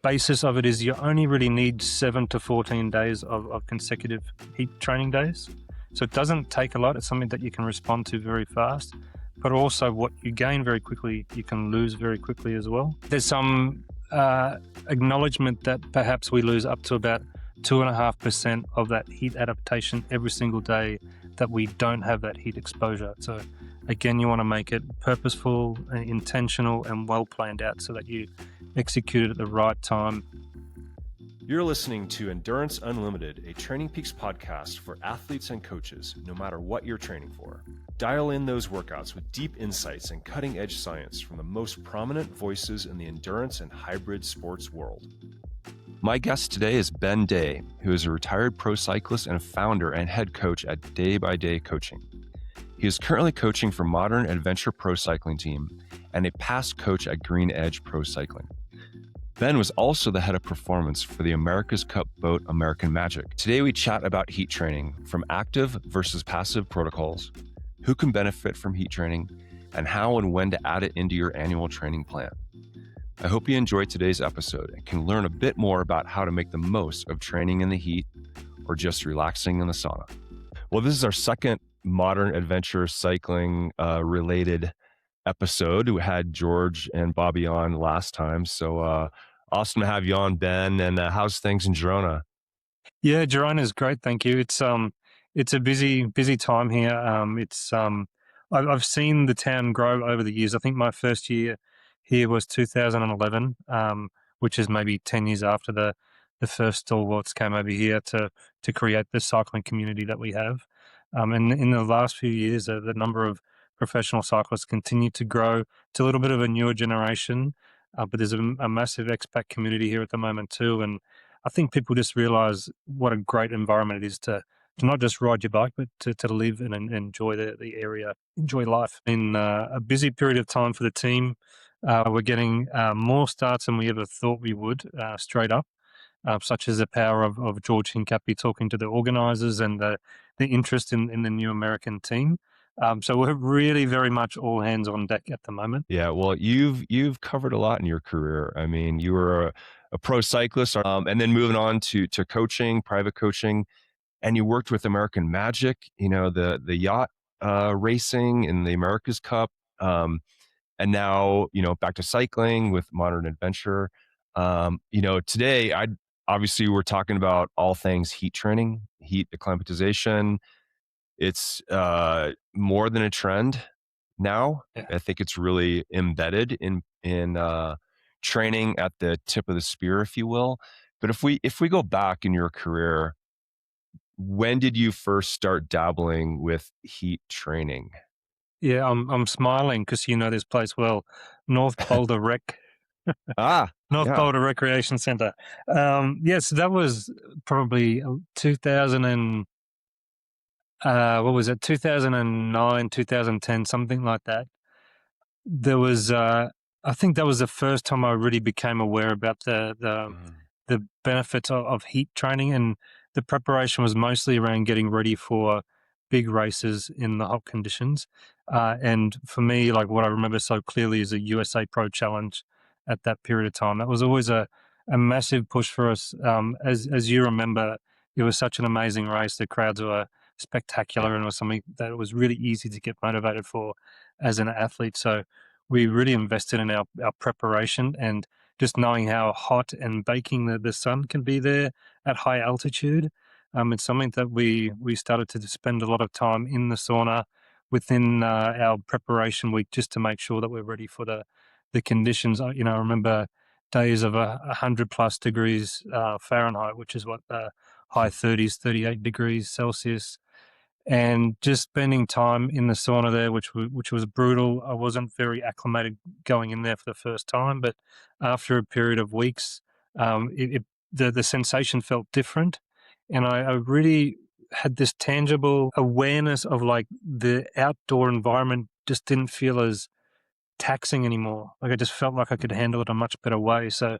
basis of it is you only really need 7 to 14 days of consecutive heat training days. So it doesn't take a lot. It's something that you can respond to very fast, but also what you gain very quickly, you can lose very quickly as well. There's some acknowledgement that perhaps we lose up to about 2.5% of that heat adaptation every single day that we don't have that heat exposure. So again, you want to make it purposeful, intentional, and well planned out so that you execute it at the right time. You're listening to Endurance Unlimited, a TrainingPeaks podcast for athletes and coaches, no matter what you're training for. Dial in those workouts with deep insights and cutting-edge science from the most prominent voices in the endurance and hybrid sports world. My guest today is Ben Day, who is a retired pro cyclist and a founder and head coach at Day by Day Coaching. He is currently coaching for Modern Adventure Pro Cycling Team and a past coach at Green Edge Pro Cycling. Ben was also the head of performance for the America's Cup boat American Magic. Today we chat about heat training, from active versus passive protocols, who can benefit from heat training, and how and when to add it into your annual training plan. I hope you enjoyed today's episode and can learn a bit more about how to make the most of training in the heat or just relaxing in the sauna. Well, this is our second Modern Adventure Cycling related episode. We had George and Bobby on last time. So awesome to have you on, Ben. And how's things in Girona? Yeah, Girona is great. Thank you. It's a busy time here. I've seen the town grow over the years. I think my first year here was 2011, which is maybe 10 years after the first stalwarts came over here to create the cycling community that we have. And in the last few years, the number of professional cyclists continue to grow. It's a little bit of a newer generation, but there's a massive expat community here at the moment too. And I think people just realize what a great environment it is to not just ride your bike, but to live and enjoy the area, enjoy life. In a busy period of time for the team, we're getting more starts than we ever thought we would, straight up, such as the power of George Hincapie talking to the organizers and the interest in the new American team. So we're really very much all hands on deck at the moment. Yeah, well, you've covered a lot in your career. I mean, you were a pro cyclist, and then moving on to coaching, private coaching, and you worked with American Magic, the yacht racing in the America's Cup, and now back to cycling with Modern Adventure. Today obviously we're talking about all things heat training, heat acclimatization. It's more than a trend now. Yeah. I think it's really embedded in training at the tip of the spear, if you will. But if we go back in your career, when did you first start dabbling with heat training? Yeah, I'm smiling because you know this place well, North Boulder Rec. North Boulder Recreation Center. Yes, that was probably 2000 and what was it? 2009, 2010, something like that. There was, I think that was the first time I really became aware about the benefits of heat training, and the preparation was mostly around getting ready for big races in the hot conditions. And for me, like what I remember so clearly is a USA Pro Challenge at that period of time. That was always a massive push for us. As you remember, it was such an amazing race. The crowds were spectacular, and it was something that was really easy to get motivated for as an athlete. So we really invested in our preparation, and just knowing how hot and baking the sun can be there at high altitude. It's something that we started to spend a lot of time in the sauna within our preparation week, just to make sure that we're ready for the conditions. I remember days of 100+ degrees Fahrenheit, which is what high 30s, 38 degrees Celsius, and just spending time in the sauna there, which was brutal. I wasn't very acclimated going in there for the first time, but after a period of weeks, the sensation felt different, and I really had this tangible awareness of like the outdoor environment just didn't feel as taxing anymore. Like I just felt like I could handle it a much better way. So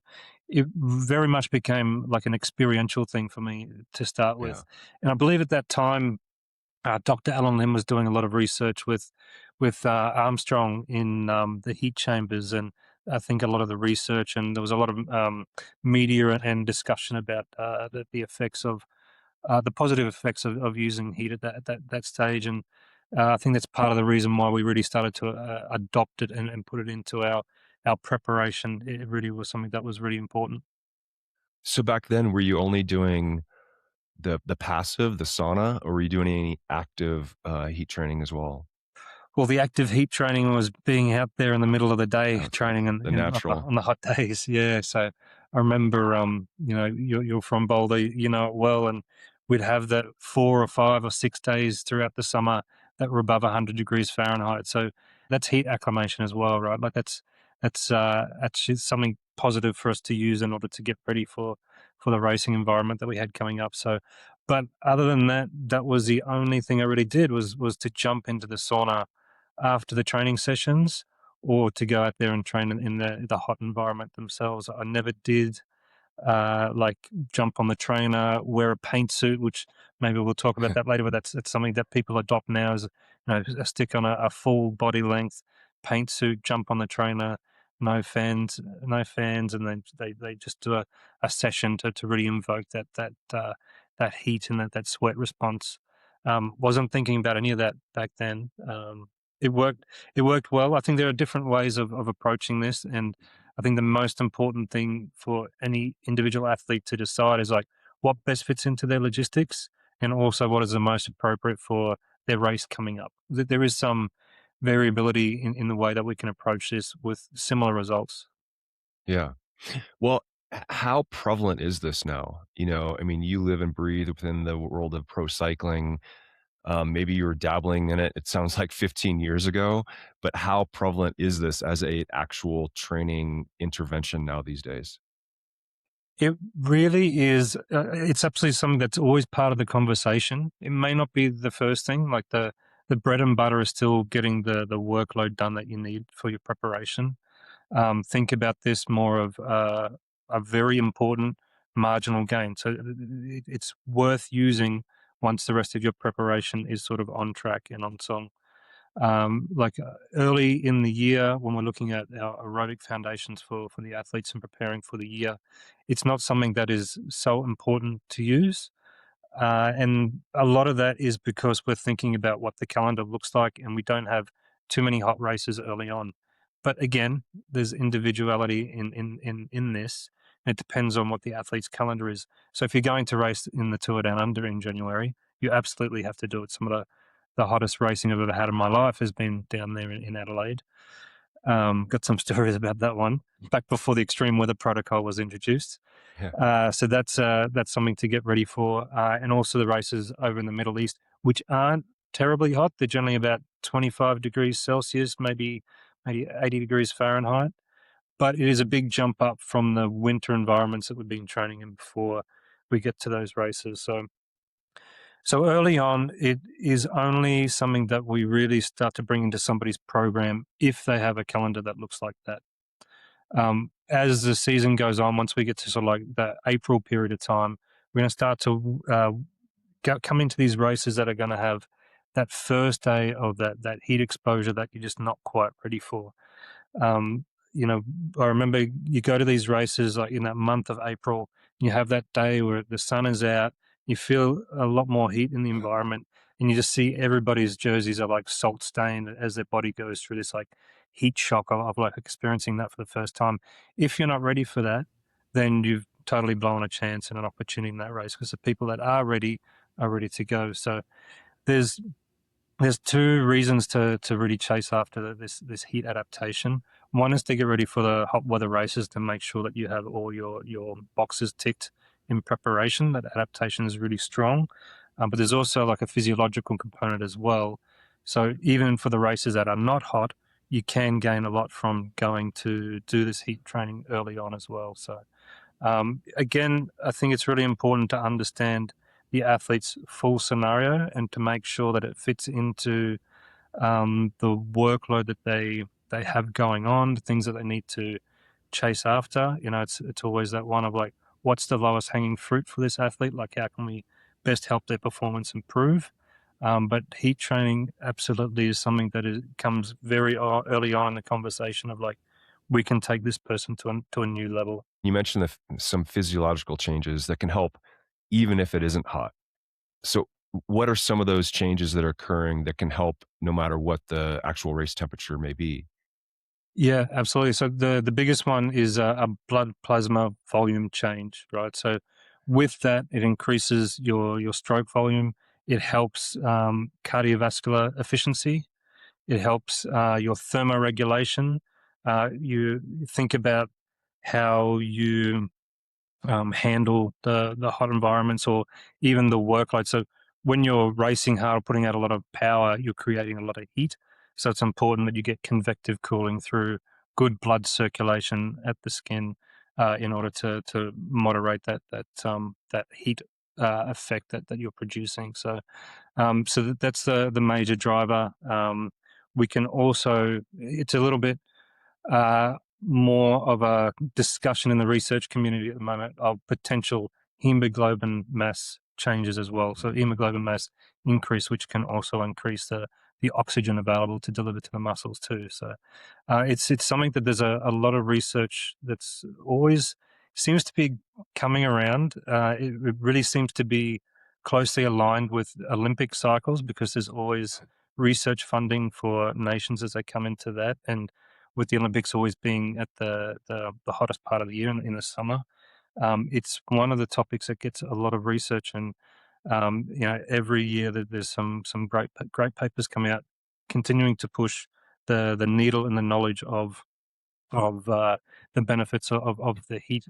it very much became like an experiential thing for me to start with. And I believe at that time, Dr. Alan Lim was doing a lot of research with Armstrong in the heat chambers, and I think a lot of the research, and there was a lot of media and discussion about the effects of the positive effects of using heat at that stage. And I think that's part of the reason why we really started to adopt it and put it into our preparation. It really was something that was really important. So back then, were you only doing the passive, the sauna, or were you doing any active heat training as well? Well, the active heat training was being out there in the middle of the day Okay. training The natural. on the hot days. Yeah. So I remember, you're from Boulder, you know it well, and we'd have that 4 or 5 or 6 days throughout the summer that were above 100 degrees Fahrenheit. So that's heat acclimation as well, right? Like that's actually something positive for us to use in order to get ready for the racing environment that we had coming up. So, but other than that, that was the only thing I really did was to jump into the sauna after the training sessions, or to go out there and train in the hot environment themselves. I never did like jump on the trainer, wear a paint suit, which maybe we'll talk about that later, but that's something that people adopt now is, a stick on a full body length paint suit, jump on the trainer, no fans, and then they just do a session to really invoke that heat and that sweat response. Wasn't thinking about any of that back then. It worked. It worked well. I think there are different ways of approaching this, and I think the most important thing for any individual athlete to decide is like what best fits into their logistics, and also what is the most appropriate for their race coming up. There is some variability in the way that we can approach this with similar results. Yeah. Well, how prevalent is this now? I mean, you live and breathe within the world of pro cycling. Maybe you were dabbling in it. It sounds like 15 years ago, but how prevalent is this as a actual training intervention now these days? It really is. It's absolutely something that's always part of the conversation. It may not be the first thing, like the bread and butter is still getting the workload done that you need for your preparation. Think about this more of a very important marginal gain. So it's worth using once the rest of your preparation is sort of on track and on song. Early in the year, when we're looking at our aerobic foundations for the athletes and preparing for the year, it's not something that is so important to use. And a lot of that is because we're thinking about what the calendar looks like, and we don't have too many hot races early on. But again, there's individuality in this. It depends on what the athlete's calendar is. So if you're going to race in the Tour Down Under in January, you absolutely have to do it. Some of the hottest racing I've ever had in my life has been down there in Adelaide. Got some stories about that one back before the extreme weather protocol was introduced. Yeah. So that's something to get ready for, and also the races over in the Middle East, which aren't terribly hot. They're generally about 25 degrees Celsius, maybe 80 degrees Fahrenheit. But it is a big jump up from the winter environments that we've been training in before we get to those races. So early on, it is only something that we really start to bring into somebody's program if they have a calendar that looks like that. As the season goes on, once we get to sort of like the April period of time, we're going to start to come into these races that are going to have that first day of that heat exposure that you're just not quite ready for. Um, I remember you go to these races like in that month of April, you have that day where the sun is out, you feel a lot more heat in the environment, and you just see everybody's jerseys are like salt stained as their body goes through this like heat shock of like experiencing that for the first time. If you're not ready for that, then you've totally blown a chance and an opportunity in that race, because the people that are ready to go. So there's there's two reasons to really chase after this heat adaptation. One is to get ready for the hot weather races, to make sure that you have all your boxes ticked in preparation. That adaptation is really strong, but there's also like a physiological component as well. So even for the races that are not hot, you can gain a lot from going to do this heat training early on as well. So again, I think it's really important to understand the athlete's full scenario and to make sure that it fits into the workload that they have going on, the things that they need to chase after. It's always that one of like, what's the lowest hanging fruit for this athlete? Like, how can we best help their performance improve? But heat training absolutely is something that comes very early on in the conversation of like, we can take this person to a new level. You mentioned some physiological changes that can help even if it isn't hot. So what are some of those changes that are occurring that can help no matter what the actual race temperature may be? Yeah, absolutely. So the biggest one is a blood plasma volume change, right? So with that, it increases your stroke volume. It helps cardiovascular efficiency. It helps your thermoregulation. You think about how you handle the hot environments or even the workload. So when you're racing hard, putting out a lot of power, you're creating a lot of heat. So it's important that you get convective cooling through good blood circulation at the skin in order to moderate that heat effect that you're producing. So that's the major driver. We can also, it's a little bit more of a discussion in the research community at the moment of potential hemoglobin mass changes as well. So hemoglobin mass increase, which can also increase the oxygen available to deliver to the muscles too. So it's something that there's a lot of research that's always seems to be coming around. It really seems to be closely aligned with Olympic cycles because there's always research funding for nations as they come into that. And with the Olympics always being at the hottest part of the year in the summer, it's one of the topics that gets a lot of research. And every year that there's some great papers coming out, continuing to push the needle and the knowledge of the benefits of the heat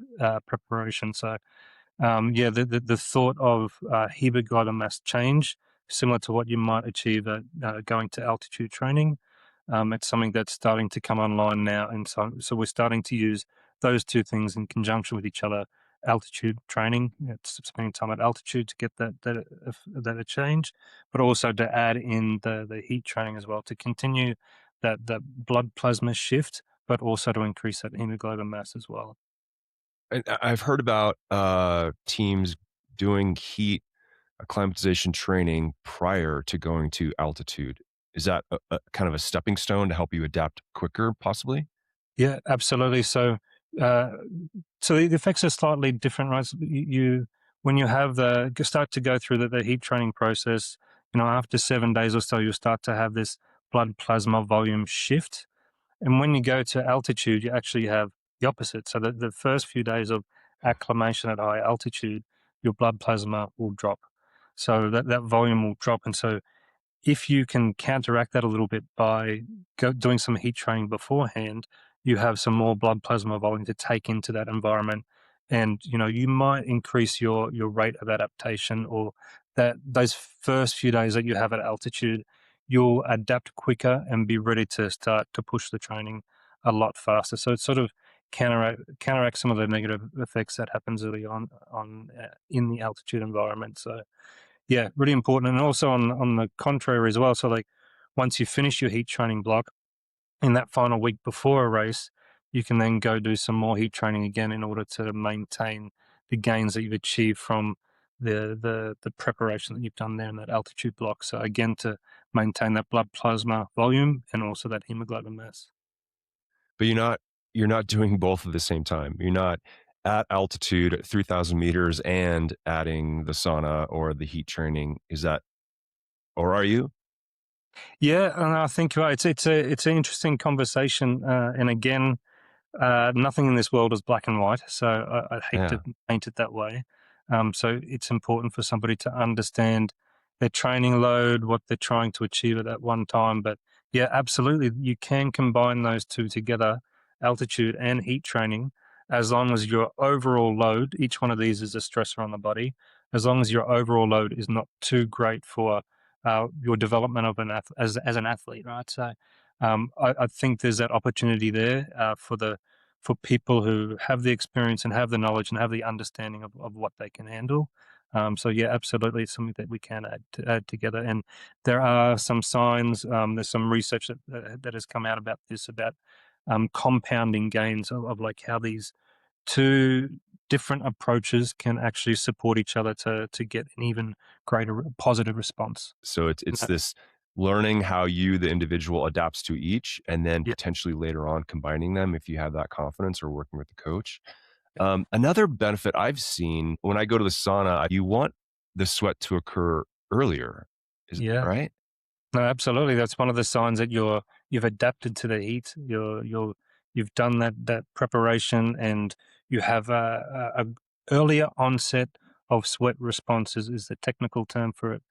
preparation. So the thought of hemoglobin mass change, similar to what you might achieve at going to altitude training, it's something that's starting to come online now, and so we're starting to use those two things in conjunction with each other. Altitude training, it's spending time at altitude to get that change, but also to add in the heat training as well to continue that blood plasma shift, but also to increase that hemoglobin mass as well. And I've heard about teams doing heat acclimatization training prior to going to altitude. Is that a kind of a stepping stone to help you adapt quicker, possibly? Yeah, absolutely. Uh, so the effects are slightly different, right? So you when you have start to go through the heat training process, after 7 days or so, you'll start to have this blood plasma volume shift. And when you go to altitude, you actually have the opposite. So the first few days of acclimation at high altitude, your blood plasma will drop. So that volume will drop. And so if you can counteract that a little bit by doing some heat training beforehand, you have some more blood plasma volume to take into that environment, and you might increase your rate of adaptation, or that those first few days that you have at altitude, you'll adapt quicker and be ready to start to push the training a lot faster. So it sort of counteract some of the negative effects that happens early on in the altitude environment. So yeah, really important. And also on the contrary as well. So like once you finish your heat training block in that final week before a race, you can then go do some more heat training again in order to maintain the gains that you've achieved from the preparation that you've done there in that altitude block. So again, to maintain that blood plasma volume and also that hemoglobin mass. But you're not doing both at the same time. You're not at altitude at 3,000 meters and adding the sauna or the heat training. Is that, or are you? Yeah, and I think right. It's an interesting conversation, and again, nothing in this world is black and white, so I'd hate Yeah. to paint it that way. So it's important for somebody to understand their training load, what they're trying to achieve at that one time. But yeah, absolutely, you can combine those two together, altitude and heat training, as long as your overall load, each one of these is a stressor on the body, as long as your overall load is not too great for your development of as an athlete, right? So I think there's that opportunity there for people who have the experience and have the knowledge and have the understanding of what they can handle. So yeah, absolutely, it's something that we can add together. And there are some signs. There's some research that has come out about this, about compounding gains of like how these two different approaches can actually support each other to get an even greater positive response. So it's this learning how you, the individual, adapts to each, and then Yeah. potentially later on combining them if you have that confidence or working with the coach. Yeah. Another benefit I've seen when I go to the sauna, you want the sweat to occur earlier. Is Yeah. right? No, absolutely. That's one of the signs that you've adapted to the heat. You've done that preparation, and you have a earlier onset of sweat responses is the technical term for it.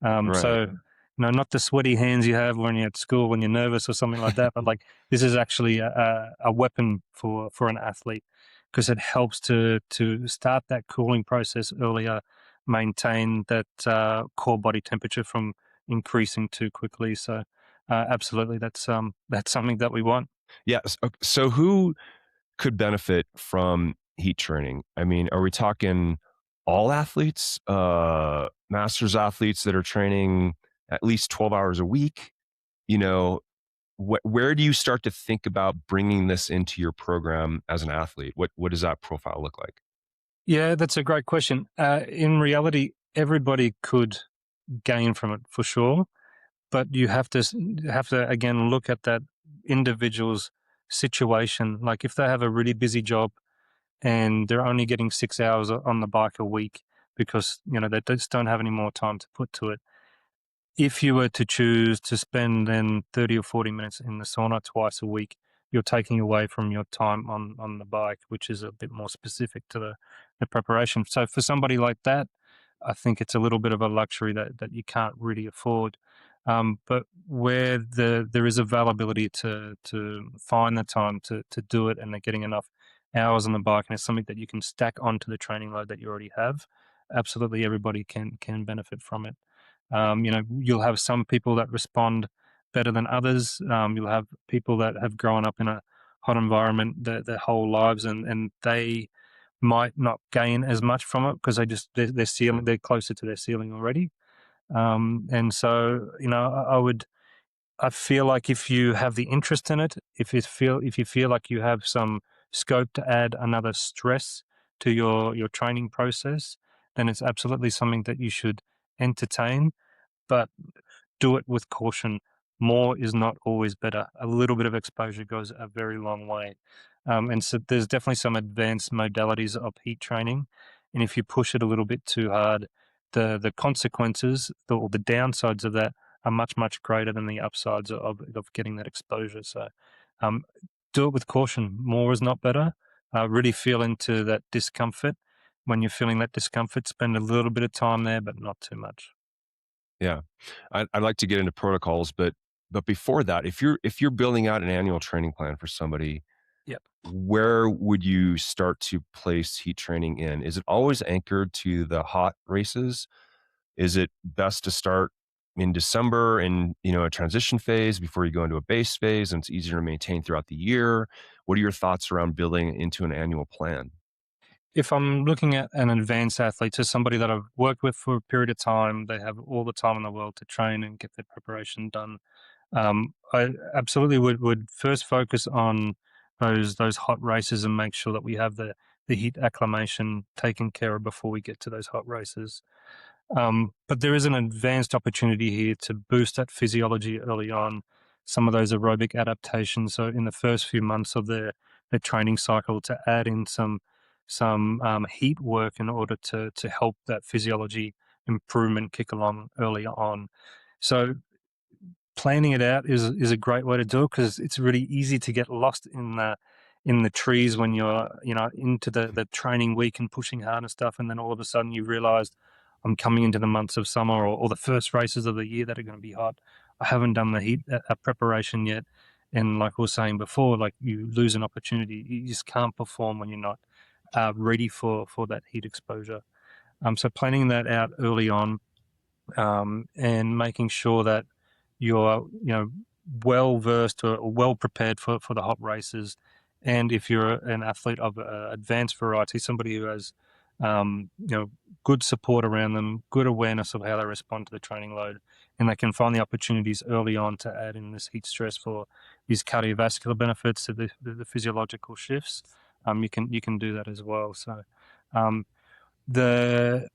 Right. So, not the sweaty hands you have when you're at school when you're nervous or something like that, but like this is actually a weapon for an athlete because it helps to start that cooling process earlier, maintain that core body temperature from increasing too quickly. So, absolutely, that's something that we want. Yeah. So who could benefit from heat training? I mean, are we talking all athletes, masters athletes that are training at least 12 hours a week? You know, where do you start to think about bringing this into your program as an athlete? What does that profile look like? Yeah, that's a great question. In reality, everybody could gain from it for sure, but you have to again look at that individual's situation. Like if they have a really busy job and they're only getting 6 hours on the bike a week because they just don't have any more time to put to it. If you were to choose to spend then 30 or 40 minutes in the sauna twice a week, you're taking away from your time on the bike, which is a bit more specific to the preparation. So for somebody like that, I think it's a little bit of a luxury that you can't really afford. But where there is availability to find the time to do it and they're getting enough hours on the bike and it's something that you can stack onto the training load that you already have, absolutely everybody can benefit from it. You'll have some people that respond better than others. You'll have people that have grown up in a hot environment their whole lives, and they might not gain as much from it because their ceiling they're closer to their ceiling already. And so I feel like if you have the interest in it, if you feel like you have some scope to add another stress to your training process, then it's absolutely something that you should entertain, but do it with caution. More is not always better. A little bit of exposure goes a very long way. And so there's definitely some advanced modalities of heat training. And if you push it a little bit too hard, the consequences or the downsides of that are much, much greater than the upsides of getting that exposure. So um, do it with caution. More is not better. Really feel into that discomfort. When you're feeling that discomfort, spend a little bit of time there, but not too much. Yeah, I'd like to get into protocols, but before that, if you're building out an annual training plan for somebody, Yep. where would you start to place heat training in? Is it always anchored to the hot races? Is it best to start in December in a transition phase before you go into a base phase and it's easier to maintain throughout the year? What are your thoughts around building into an annual plan? If I'm looking at an advanced athlete, so somebody that I've worked with for a period of time, they have all the time in the world to train and get their preparation done. I absolutely would first focus on those hot races and make sure that we have the heat acclimation taken care of before we get to those hot races. But there is an advanced opportunity here to boost that physiology early on, some of those aerobic adaptations. So in the first few months of their training cycle, to add in some heat work in order to help that physiology improvement kick along earlier on. So planning it out is a great way to do it because it's really easy to get lost in the trees when you're into the training week and pushing hard and stuff, and then all of a sudden you realize I'm coming into the months of summer or the first races of the year that are going to be hot. I haven't done the heat preparation yet, and like we were saying before, like you lose an opportunity. You just can't perform when you're not ready for that heat exposure. So planning that out early on, and making sure that you're well versed or well prepared for the hot races. And if you're an athlete of advanced variety, somebody who has good support around them, good awareness of how they respond to the training load, and they can find the opportunities early on to add in this heat stress for these cardiovascular benefits to the physiological shifts. You can do that as well. So um, the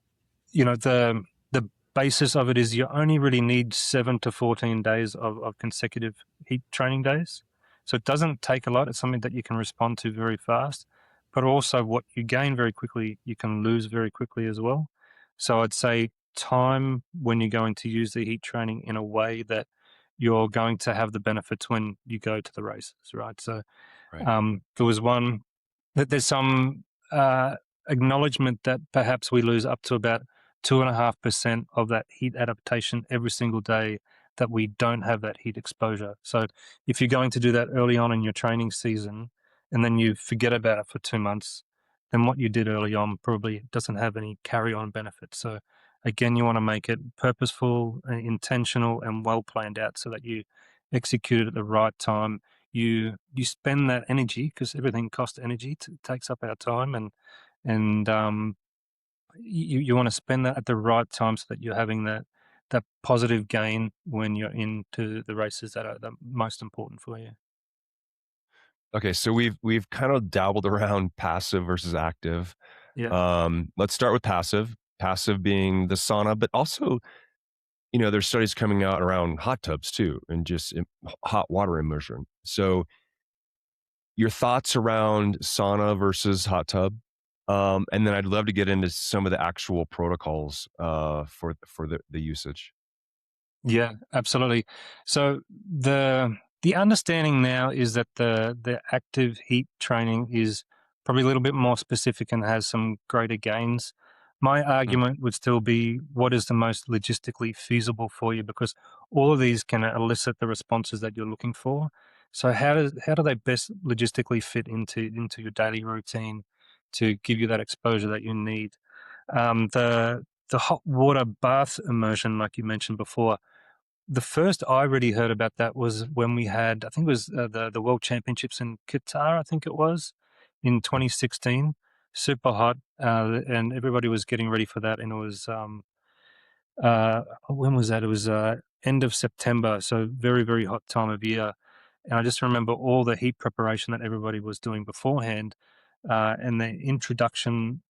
the basis of it is you only really need 7 to 14 days of consecutive heat training days. So it doesn't take a lot. It's something that you can respond to very fast, but also what you gain very quickly, you can lose very quickly as well. So I'd say time when you're going to use the heat training in a way that you're going to have the benefits when you go to the races, right? So there was one that there's some acknowledgement that perhaps we lose up to about 2.5% of that heat adaptation every single day that we don't have that heat exposure. So if you're going to do that early on in your training season and then you forget about it for 2 months, then what you did early on probably doesn't have any carry-on benefit. So again, you want to make it purposeful, intentional, and well planned out so that you execute it at the right time. You spend that energy, because everything costs energy, takes up our time, and you want to spend that at the right time so that you're having that positive gain when you're into the races that are the most important for you. Okay, so we've kind of dabbled around passive versus active. Yeah. Let's start with passive. Passive being the sauna, but also, there's studies coming out around hot tubs too, and just hot water immersion. So your thoughts around sauna versus hot tub, and then I'd love to get into some of the actual protocols for the usage. Yeah, absolutely. So the understanding now is that the active heat training is probably a little bit more specific and has some greater gains. My argument would still be what is the most logistically feasible for you, because all of these can elicit the responses that you're looking for. So how do they best logistically fit into your daily routine to give you that exposure that you need? The hot water bath immersion, like you mentioned before, the first I really heard about that was when we had, I think it was the World Championships in Qatar, I think it was, in 2016. Super hot, and everybody was getting ready for that. And it was, when was that? It was end of September, so very, very hot time of year. And I just remember all the heat preparation that everybody was doing beforehand, and the introduction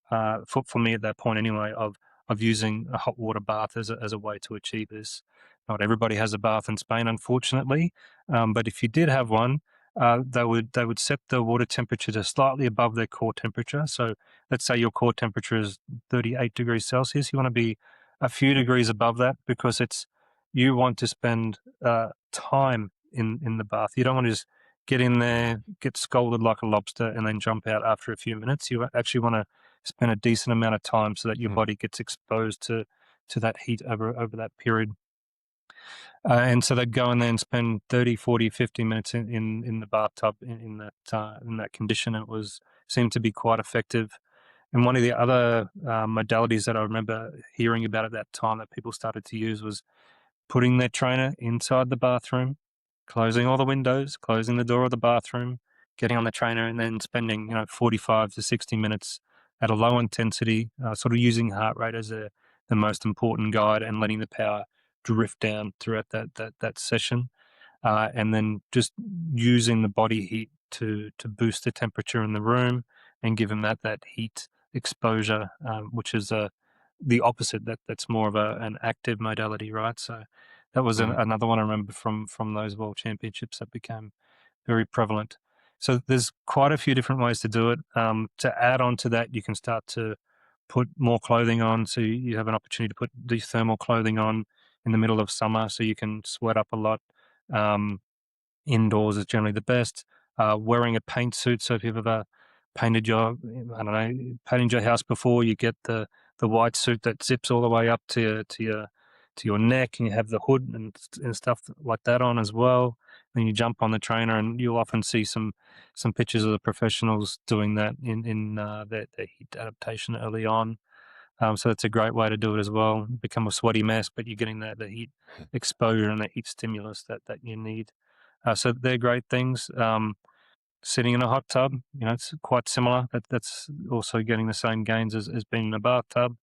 for me at that point anyway of using a hot water bath as a way to achieve this. Not everybody has a bath in Spain, unfortunately, but if you did have one, they would set the water temperature to slightly above their core temperature. So let's say your core temperature is 38 degrees Celsius. You want to be a few degrees above that, because you want to spend time in the bath. You don't want to just get in there, get scalded like a lobster, and then jump out after a few minutes. You actually want to spend a decent amount of time so that your body gets exposed to that heat over that period. And so they'd go in there and spend 30, 40, 50 minutes in the bathtub in that condition. It seemed to be quite effective. And one of the other modalities that I remember hearing about at that time that people started to use was putting their trainer inside the bathroom, closing all the windows, closing the door of the bathroom, getting on the trainer, and then spending 45 to 60 minutes at a low intensity, sort of using heart rate as the most important guide, and letting the power drift down throughout that session, and then just using the body heat to boost the temperature in the room and give them that heat exposure, which is the opposite. That's more of an active modality, right? So that was another one I remember from those World Championships that became very prevalent. So there's quite a few different ways to do it. To add on to that, you can start to put more clothing on. So you have an opportunity to put the thermal clothing on in the middle of summer, so you can sweat up a lot. Indoors is generally the best. Wearing a paint suit. So if you've ever painted your house before, you get the white suit that zips all the way up to your neck, and you have the hood and stuff like that on as well. Then you jump on the trainer, and you'll often see some pictures of the professionals doing that in their heat adaptation early on. So that's a great way to do it as well. Become a sweaty mess, but you're getting the heat exposure and the heat stimulus that you need. So they're great things. Sitting in a hot tub, it's quite similar. That's also getting the same gains as being in a bathtub.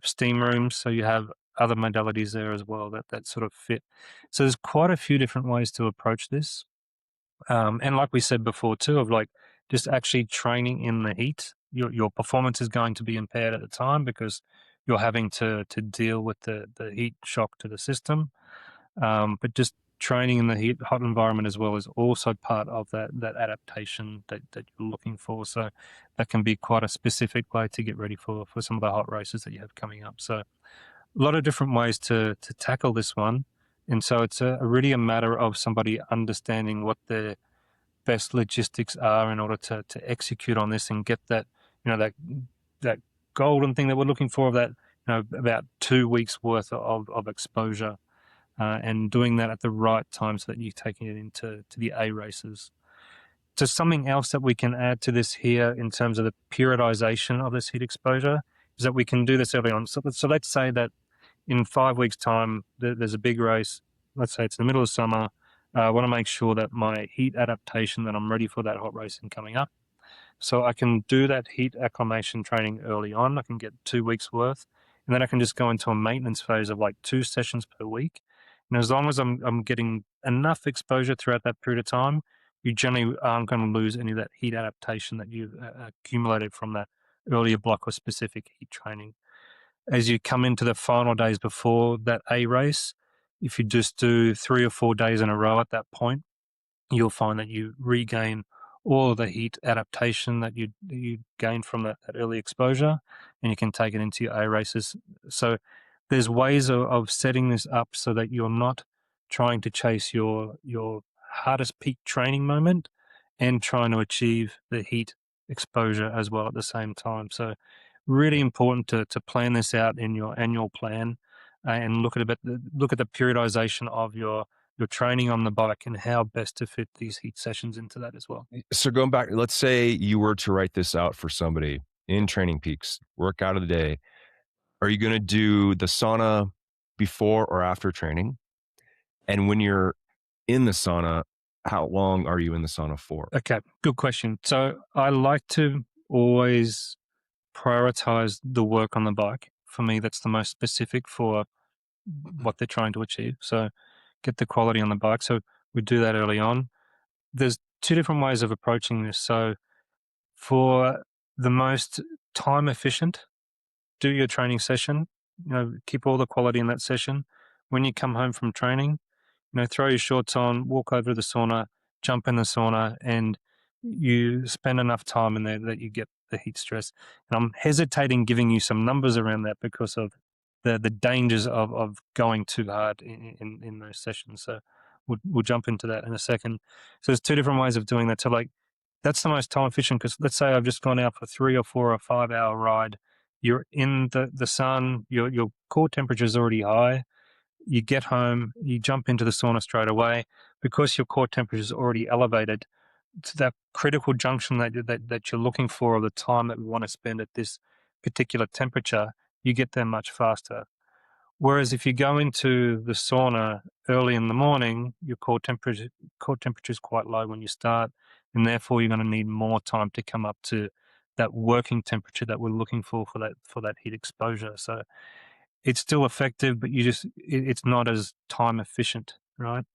Steam rooms, so you have other modalities there as well that sort of fit. So there's quite a few different ways to approach this. And like we said before too, of like just actually training in the heat, your performance is going to be impaired at the time, because you're having to deal with the heat shock to the system. But just training in the hot environment as well is also part of that adaptation that you're looking for. So that can be quite a specific way to get ready for some of the hot races that you have coming up. So a lot of different ways to tackle this one. And so it's really a matter of somebody understanding what their best logistics are in order to execute on this and get that, that golden thing that we're looking for, of that, about 2 weeks worth of exposure, and doing that at the right time so that you're taking it into the A races. So something else that we can add to this here in terms of the periodization of this heat exposure is that we can do this early on. So let's say that in 5 weeks' time, there's a big race. Let's say it's in the middle of summer. I want to make sure that my heat adaptation, that I'm ready for that hot racing coming up. So I can do that heat acclimation training early on. I can get 2 weeks worth, and then I can just go into a maintenance phase of like 2 sessions per week. And as long as I'm getting enough exposure throughout that period of time, you generally aren't going to lose any of that heat adaptation that you've accumulated from that earlier block or specific heat training. As you come into the final days before that A race, if you just do 3 or 4 days in a row at that point, you'll find that you regain all of the heat adaptation that you gained from that early exposure, and you can take it into your A races. So there's ways of setting this up so that you're not trying to chase your hardest peak training moment and trying to achieve the heat exposure as well at the same time. So really important to plan this out in your annual plan, and look at the periodization of your training on the bike and how best to fit these heat sessions into that as well. So going back, let's say you were to write this out for somebody in TrainingPeaks, workout of the day. Are you going to do the sauna before or after training? And when you're in the sauna, how long are you in the sauna for? Okay, good question. So I like to always prioritize the work on the bike. For me, that's the most specific for what they're trying to achieve. So get the quality on the bike. So we do that early on. There's 2 different ways of approaching this. So for the most time efficient, do your training session, keep all the quality in that session. When you come home from training, throw your shorts on, walk over to the sauna, jump in the sauna, and you spend enough time in there that you get the heat stress. And I'm hesitating giving you some numbers around that because of the dangers of going too hard in those sessions. So we'll jump into that in a second. So there's 2 different ways of doing that. So like, that's the most time efficient, because let's say I've just gone out for 3 or 4 or 5 hour ride. You're in the sun, your core temperature is already high. You get home, you jump into the sauna straight away because your core temperature is already elevated to that critical junction that you're looking for, or the time that we want to spend at this particular temperature. You get there much faster. Whereas if you go into the sauna early in the morning, your core temperature is quite low when you start, and therefore you're going to need more time to come up to that working temperature that we're looking for that heat exposure. So it's still effective, but it's not as time efficient, right?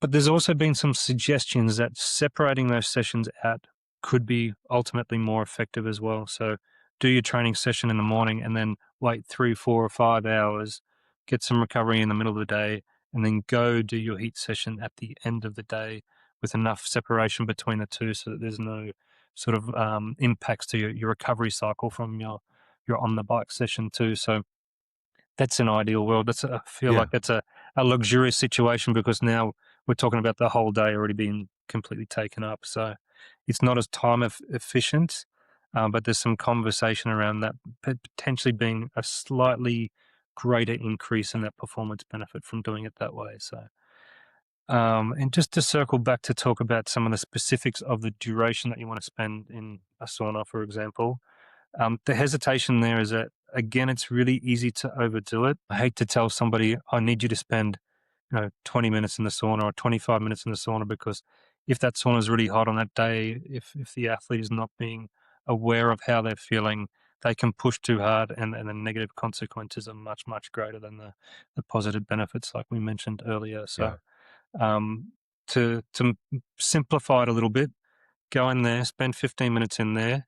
But there's also been some suggestions that separating those sessions out could be ultimately more effective as well. So do your training session in the morning and then wait 3, 4, or 5 hours, get some recovery in the middle of the day, and then go do your heat session at the end of the day with enough separation between the two so that there's no sort of impacts to your recovery cycle from your on the bike session too. So that's an ideal world. I feel like that's a luxurious situation, because now we're talking about the whole day already being completely taken up. So it's not as time efficient, but there's some conversation around that potentially being a slightly greater increase in that performance benefit from doing it that way. So, and just to circle back to talk about some of the specifics of the duration that you want to spend in a sauna, for example. The hesitation there is that, again, it's really easy to overdo it. I hate to tell somebody, I need you to spend 20 minutes in the sauna or 25 minutes in the sauna, because if that sauna is really hot on that day, if the athlete is not being aware of how they're feeling, they can push too hard, and the negative consequences are much, much greater than the positive benefits, like we mentioned earlier. So to simplify it a little bit, go in there, spend 15 minutes in there,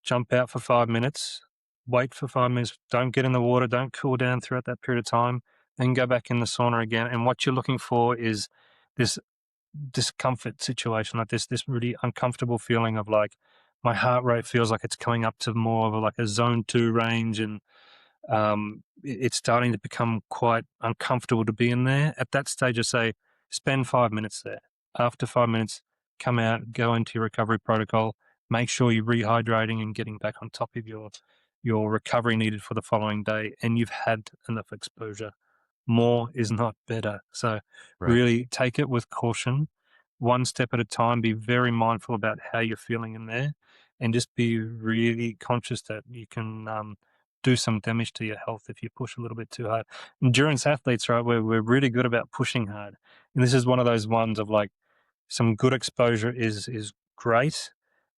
jump out for 5 minutes, wait for 5 minutes, don't get in the water, don't cool down throughout that period of time, then go back in the sauna again. And what you're looking for is this discomfort situation, like this really uncomfortable feeling of like my heart rate feels like it's coming up to more of like a zone 2 range, and it's starting to become quite uncomfortable to be in there. At that stage, I say spend 5 minutes there. After 5 minutes, come out, go into your recovery protocol, make sure you're rehydrating and getting back on top of your recovery needed for the following day, and you've had enough exposure. More is not better. So really take it with caution, one step at a time. Be very mindful about how you're feeling in there, and just be really conscious that you can do some damage to your health if you push a little bit too hard. Endurance athletes, right, we're really good about pushing hard. And this is one of those ones of like some good exposure is great,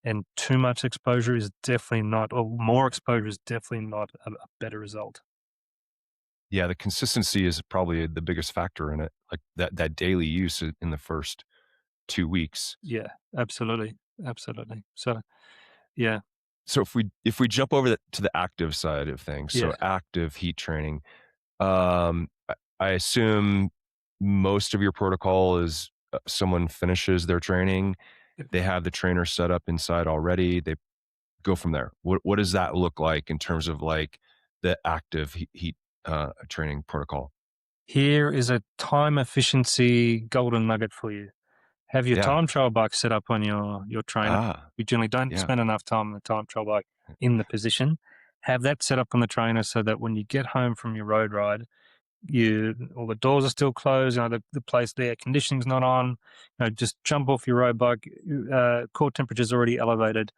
and too much exposure is definitely not, or more exposure is definitely not a better result. Yeah, the consistency is probably the biggest factor in it, like that daily use in the first 2 weeks. Yeah, absolutely. So, yeah. So if we jump over to the active side of things, so active heat training, I assume most of your protocol is someone finishes their training, they have the trainer set up inside already, they go from there. What does that look like in terms of like the active heat training protocol? Here is a time efficiency golden nugget for you. Have your time trial bike set up on your trainer. We generally don't spend enough time on the time trial bike in the position. Have that set up on the trainer so that when you get home from your road ride, all the doors are still closed, the place, the air conditioning's not on, just jump off your road bike, core temperature's already elevated.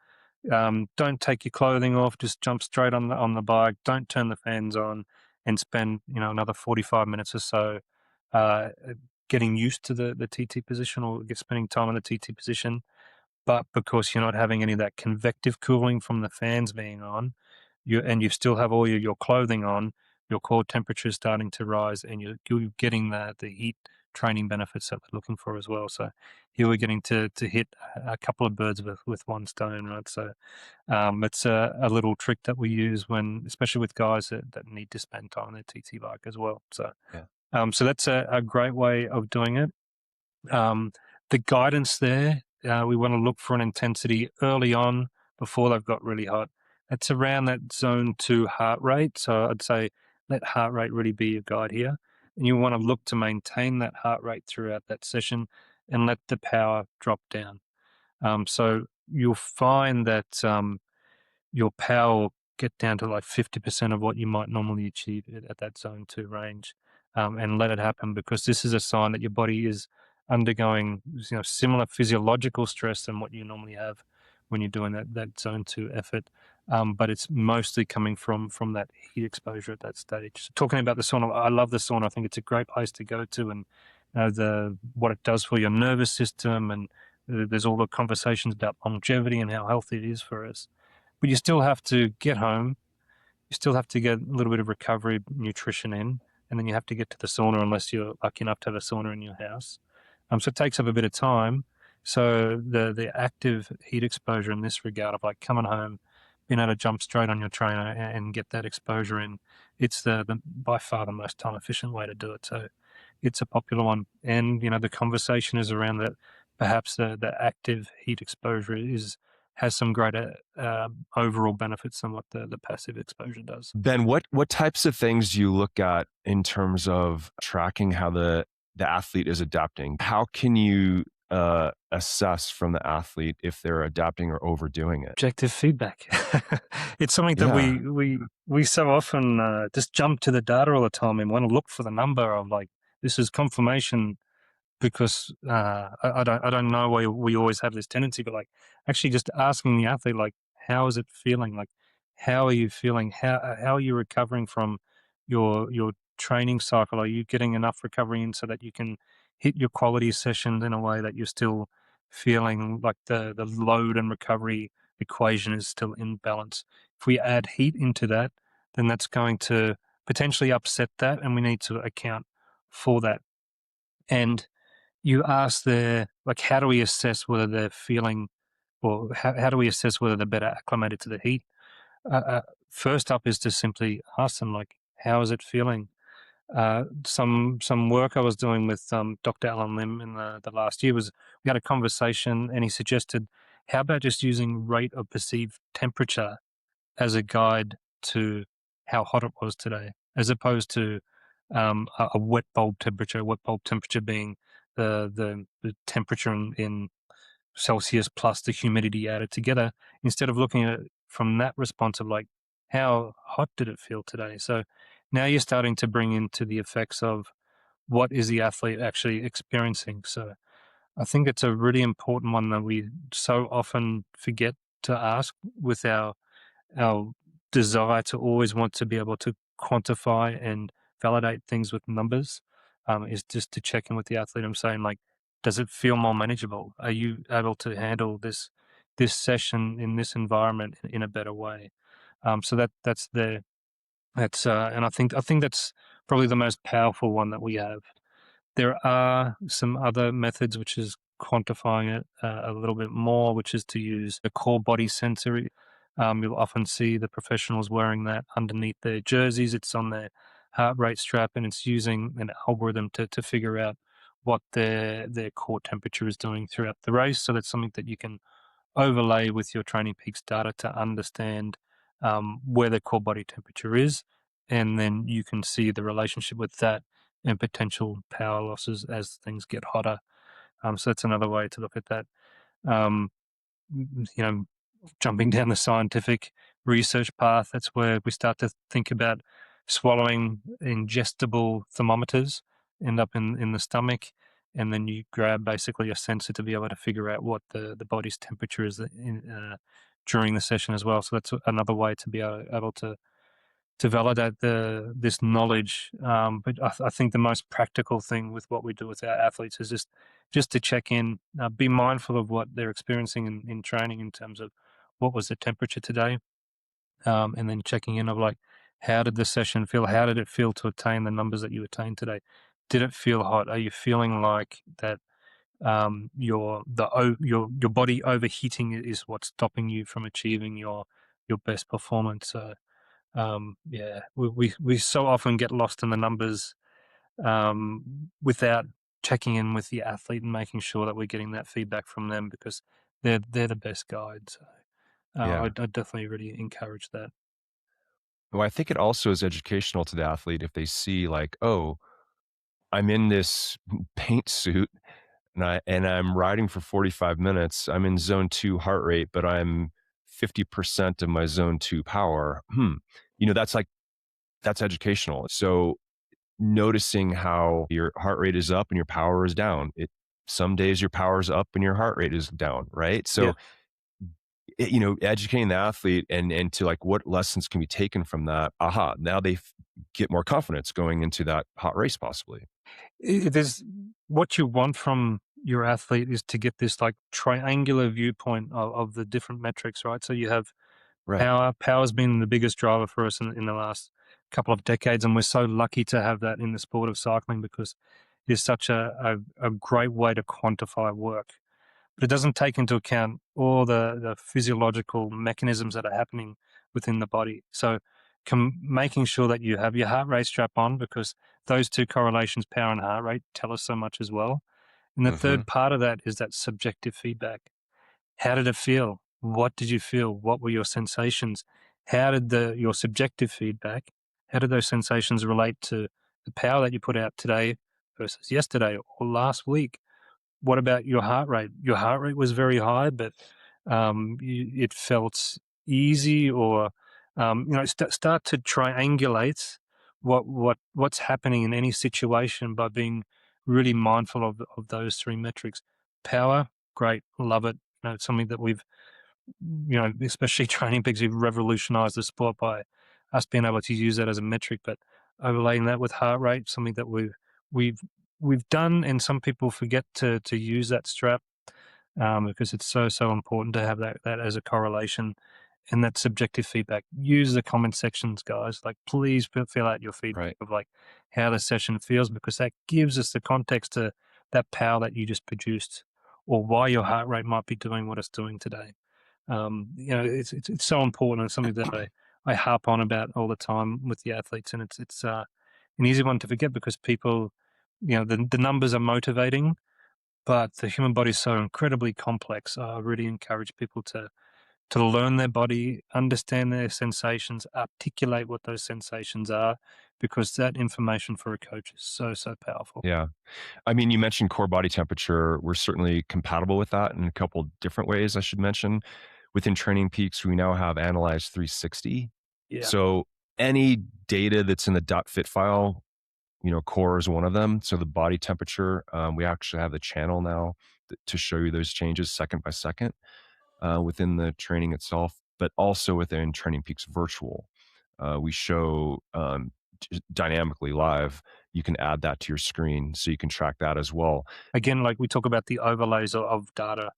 Don't take your clothing off, just jump straight on the bike, don't turn the fans on, and spend, another 45 minutes or so uh, getting used to the TT position, or spending time in the TT position. But because you're not having any of that convective cooling from the fans being on, you still have all your clothing on, your core temperature is starting to rise, and you're getting the heat training benefits that we're looking for as well. So here we're getting to hit a couple of birds with one stone, right? So it's a little trick that we use especially with guys that need to spend time on their TT bike as well. So so that's a great way of doing it. The guidance there, we want to look for an intensity early on before they've got really hot. It's around that zone 2 heart rate. So I'd say let heart rate really be your guide here. And you want to look to maintain that heart rate throughout that session and let the power drop down. So you'll find that your power will get down to like 50% of what you might normally achieve at that zone 2 range, and let it happen, because this is a sign that your body is undergoing similar physiological stress than what you normally have when you're doing that zone 2 effort. But it's mostly coming from that heat exposure at that stage. So talking about the sauna, I love the sauna. I think it's a great place to go to, and what it does for your nervous system, and there's all the conversations about longevity and how healthy it is for us. But you still have to get home. You still have to get a little bit of recovery nutrition in, and then you have to get to the sauna unless you're lucky enough to have a sauna in your house. So it takes up a bit of time. So the active heat exposure in this regard of like coming home, being able to jump straight on your trainer and get that exposure in, it's the by far the most time efficient way to do it. So it's a popular one. And, the conversation is around that perhaps the active heat exposure has some greater overall benefits than what the passive exposure does. Ben, what types of things do you look at in terms of tracking how the athlete is adapting? How can you assess from the athlete if they're adapting or overdoing it? Objective feedback. It's something that we so often just jump to the data all the time and want to look for the number of like, this is confirmation, because I don't know why we always have this tendency, but like actually just asking the athlete, like, how is it feeling? Like, how are you feeling? How are you recovering from your training cycle? Are you getting enough recovery in so that you can hit your quality sessions in a way that you're still feeling like the load and recovery equation is still in balance? If we add heat into that, then that's going to potentially upset that, and we need to account for that. And you ask like, how do we assess whether they're feeling, or how do we assess whether they're better acclimated to the heat? first up is to simply ask them, like, how is it feeling? Some work I was doing with Dr. Alan Lim in the last year was we had a conversation, and he suggested, how about just using rate of perceived temperature as a guide to how hot it was today, as opposed to a wet bulb temperature. Wet bulb temperature being the temperature in Celsius plus the humidity added together, instead of looking at it from that response of like, how hot did it feel today? So now you're starting to bring into the effects of what is the athlete actually experiencing. So I think it's a really important one that we so often forget to ask with our desire to always want to be able to quantify and validate things with numbers, is just to check in with the athlete. I'm saying, like, does it feel more manageable? Are you able to handle this session in this environment in a better way? So and I think that's probably the most powerful one that we have. There are some other methods, which is quantifying it a little bit more, which is to use a core body sensor. You'll often see the professionals wearing that underneath their jerseys. It's on their heart rate strap, and it's using an algorithm to figure out what their core temperature is doing throughout the race. So that's something that you can overlay with your TrainingPeaks data to understand where the core body temperature is, and then you can see the relationship with that and potential power losses as things get hotter. So that's another way to look at that. Um, you know, jumping down the scientific research path, that's where we start to think about swallowing ingestible thermometers, end up in the stomach, and then you grab basically a sensor to be able to figure out what the body's temperature is during the session as well. So that's another way to be able to validate this knowledge. But I think the most practical thing with what we do with our athletes is just to check in, be mindful of what they're experiencing in training in terms of what was the temperature today, and then checking in of like, how did the session feel? How did it feel to attain the numbers that you attained today? Did it feel hot? Are you feeling like that your body overheating is what's stopping you from achieving your best performance? So yeah, we so often get lost in the numbers without checking in with the athlete and making sure that we're getting that feedback from them, because they're the best guides. So, I definitely really encourage that. Well, I think it also is educational to the athlete if they see like, oh, I'm in this paint suit and I'm riding for 45 minutes. I'm in zone 2 heart rate, but I'm 50% of my zone 2 power. That's educational. So noticing how your heart rate is up and your power is down. Some days your power is up and your heart rate is down, right? So, educating the athlete and to like what lessons can be taken from that. Now they get more confidence going into that hot race possibly. There's what you want from your athlete is to get this like triangular viewpoint of the different metrics, right? So you have Right. Power's been the biggest driver for us in the last couple of decades, and we're so lucky to have that in the sport of cycling, because it's such a great way to quantify work. But it doesn't take into account all the physiological mechanisms that are happening within the body. So making sure that you have your heart rate strap on, because those two correlations, power and heart rate, tell us so much as well. And the Mm-hmm. third part of that is that subjective feedback. How did it feel? What did you feel? What were your sensations? How did your subjective feedback, how did those sensations relate to the power that you put out today versus yesterday or last week? What about your heart rate? Your heart rate was very high, but it felt easy, or start to triangulate what's happening in any situation by being really mindful of those three metrics. Power, great, love it. It's something that we've, especially TrainingPeaks, we've revolutionized the sport by us being able to use that as a metric. But overlaying that with heart rate, something that we've we've done, and some people forget to use that strap, because it's so important to have that as a correlation and that subjective feedback. Use the comment sections, guys. Like, please fill out your feedback Right. of like how the session feels, because that gives us the context to that power that you just produced, or why your heart rate might be doing what it's doing today. It's so important. It's something that I harp on about all the time with the athletes, and it's an easy one to forget because people, the numbers are motivating, but the human body is so incredibly complex. I really encourage people to learn their body, understand their sensations, articulate what those sensations are, because that information for a coach is so powerful. Yeah. I mean, you mentioned core body temperature. We're certainly compatible with that in a couple different ways, I should mention. Within TrainingPeaks, we now have Analyze 360. Yeah. So any data that's in the .fit file, core is one of them. So the body temperature, we actually have the channel now to show you those changes second by second within the training itself, but also within TrainingPeaks Virtual. We show dynamically live. You can add that to your screen so you can track that as well. Again, like we talk about the overlays of data,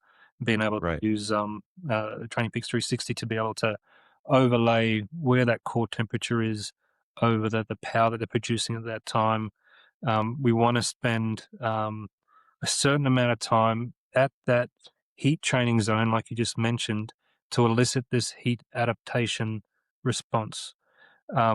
being able to Right. use TrainingPeaks 360 to be able to overlay where that core temperature is over the power that they're producing at that time. We want to spend a certain amount of time at that heat training zone, like you just mentioned, to elicit this heat adaptation response.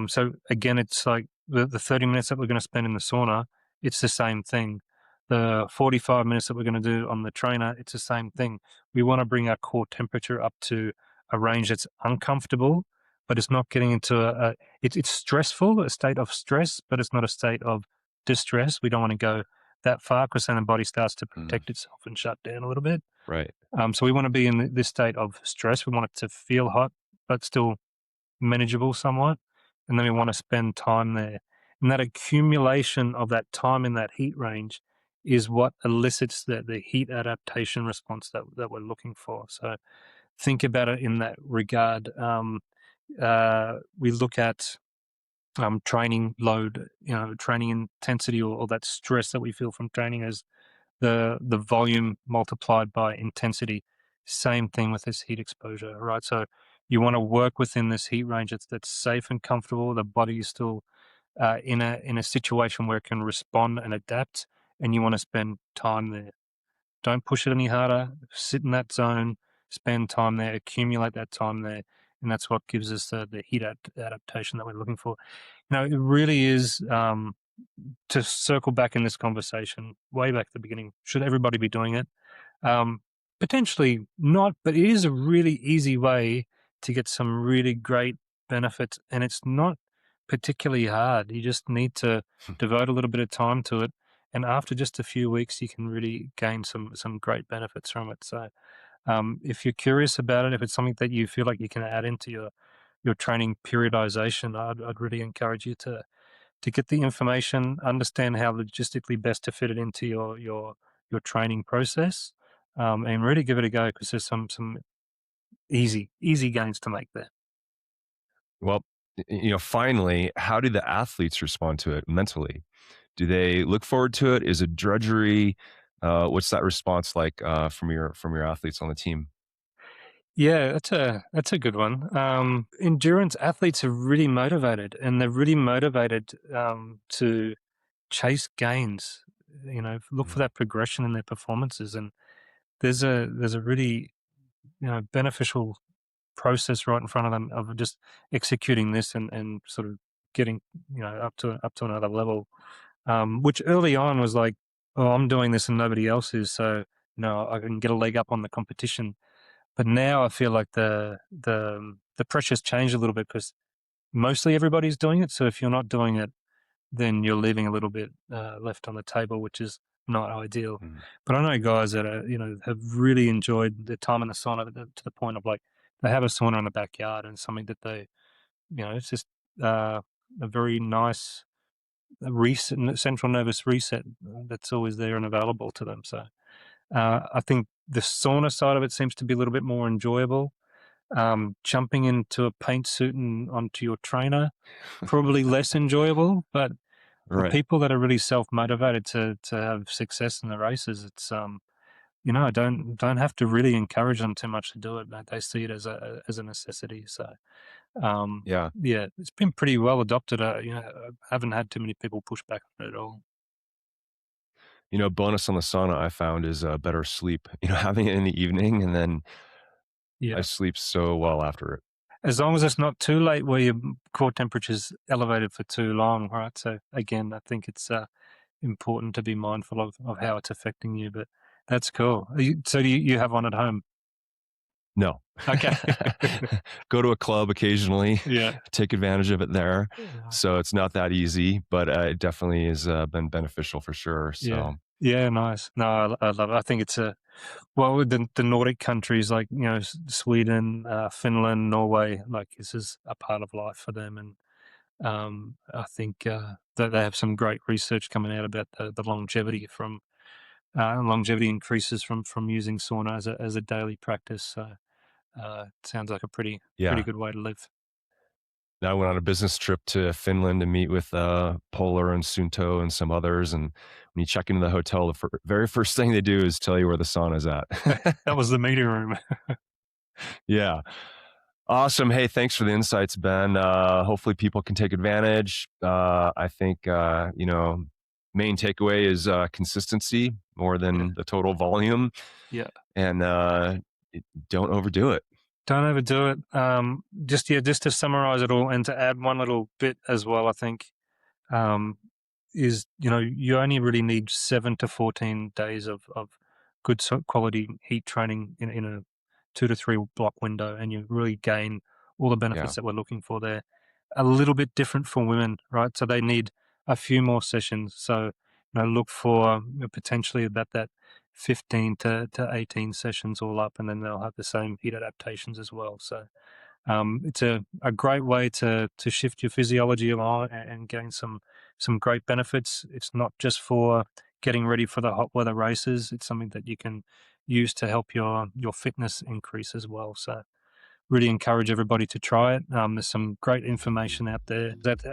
So again, it's like the 30 minutes that we're going to spend in the sauna, it's the same thing. The 45 minutes that we're going to do on the trainer, it's the same thing. We want to bring our core temperature up to a range that's uncomfortable, but it's not getting into it's stressful, a state of stress, but it's not a state of distress. We don't want to go that far because then the body starts to protect itself and shut down a little bit. Right. So we want to be in this state of stress. We want it to feel hot, but still manageable somewhat. And then we want to spend time there. And that accumulation of that time in that heat range is what elicits the heat adaptation response that we're looking for. So think about it in that regard. We look at training load, training intensity, or that stress that we feel from training as the volume multiplied by intensity. Same thing with this heat exposure, right? So you want to work within this heat range that's safe and comfortable. The body is still in a situation where it can respond and adapt, and you want to spend time there. Don't push it any harder. Sit in that zone, spend time there, accumulate that time there, and that's what gives us the heat adaptation that we're looking for. It really is. To circle back in this conversation, way back at the beginning, should everybody be doing it? Potentially not, but it is a really easy way to get some really great benefits, and it's not particularly hard. You just need to devote a little bit of time to it, and after just a few weeks, you can really gain some great benefits from it. So, if you're curious about it, if it's something that you feel like you can add into your training periodization, I'd really encourage you to get the information, understand how logistically best to fit it into your training process, and really give it a go because there's some easy gains to make there. Well, finally, how do the athletes respond to it mentally? Do they look forward to it? Is it drudgery? What's that response like from your athletes on the team? Yeah, that's a good one. Endurance athletes are really motivated, and they're really motivated to chase gains. Look for Mm. that progression in their performances, and there's a really beneficial process right in front of them of just executing this and sort of getting up to another level, which early on was like, oh, I'm doing this and nobody else is, so I can get a leg up on the competition. But now I feel like the pressure's changed a little bit because mostly everybody's doing it. So if you're not doing it, then you're leaving a little bit left on the table, which is not ideal. Mm. But I know guys that have really enjoyed their time in the sauna to the point of like they have a sauna in the backyard and something that they, it's just a very nice reset, central nervous reset that's always there and available to them. So I think the sauna side of it seems to be a little bit more enjoyable. Jumping into a paint suit and onto your trainer, probably less enjoyable, but for Right. people that are really self-motivated to have success in the races, it's I don't have to really encourage them too much to do it. They see it as a necessity. So Yeah. yeah, it's been pretty well adopted. I haven't had too many people push back on it at all. Bonus on the sauna I found is better sleep. Having it in the evening, and then I Yeah. sleep so well after it. as long as it's not too late where your core temperature's elevated for too long, right? So again, I think it's important to be mindful of how it's affecting you, but that's cool. So do you have one at home? No. Okay. Go to a club occasionally, Yeah. take advantage of it there. So it's not that easy, but it definitely has been beneficial for sure. So yeah, nice. No, I love it. I think it's well, with the Nordic countries like, Sweden, Finland, Norway, like this is a part of life for them. And I think that they have some great research coming out about the longevity longevity increases from using sauna as a daily practice. So it sounds like a pretty good way to live. I went on a business trip to Finland to meet with Polar and Sunto and some others. And when you check into the hotel, the very first thing they do is tell you where the sauna is at. That was the meeting room. Yeah. Awesome. Hey, thanks for the insights, Ben. Hopefully people can take advantage. I think, main takeaway is consistency more than the total volume. Yeah. And don't overdo it. Don't overdo it. Just to summarize it all and to add one little bit as well, I think, is, you only really need 7 to 14 days of good quality heat training in a 2 to 3 block window, and you really gain all the benefits that we're looking for there. A little bit different for women, right? So they need a few more sessions. So, look for potentially about that 15 to 18 sessions all up, and then they'll have the same heat adaptations as well. So it's a great way to shift your physiology along and gain some great benefits. It's not just for getting ready for the hot weather races. It's something that you can use to help your fitness increase as well. So really encourage everybody to try it. There's some great information out there that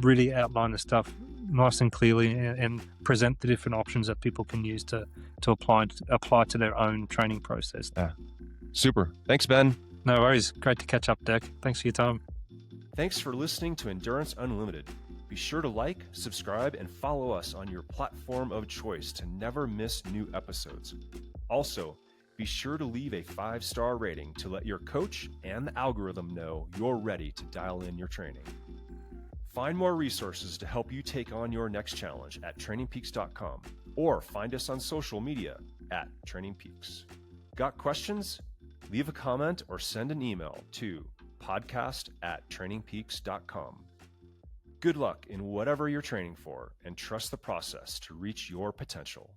really outline the stuff nice and clearly and present the different options that people can use to apply to their own training process. Yeah. Super. Thanks, Ben. No worries. Great to catch up, Deck. Thanks for your time. Thanks for listening to Endurance Unlimited. Be sure to like, subscribe, and follow us on your platform of choice to never miss new episodes. Also, be sure to leave a 5-star rating to let your coach and the algorithm know you're ready to dial in your training. Find more resources to help you take on your next challenge at TrainingPeaks.com or find us on social media at TrainingPeaks. Got questions? Leave a comment or send an email to podcast@trainingpeaks.com. Good luck in whatever you're training for, and trust the process to reach your potential.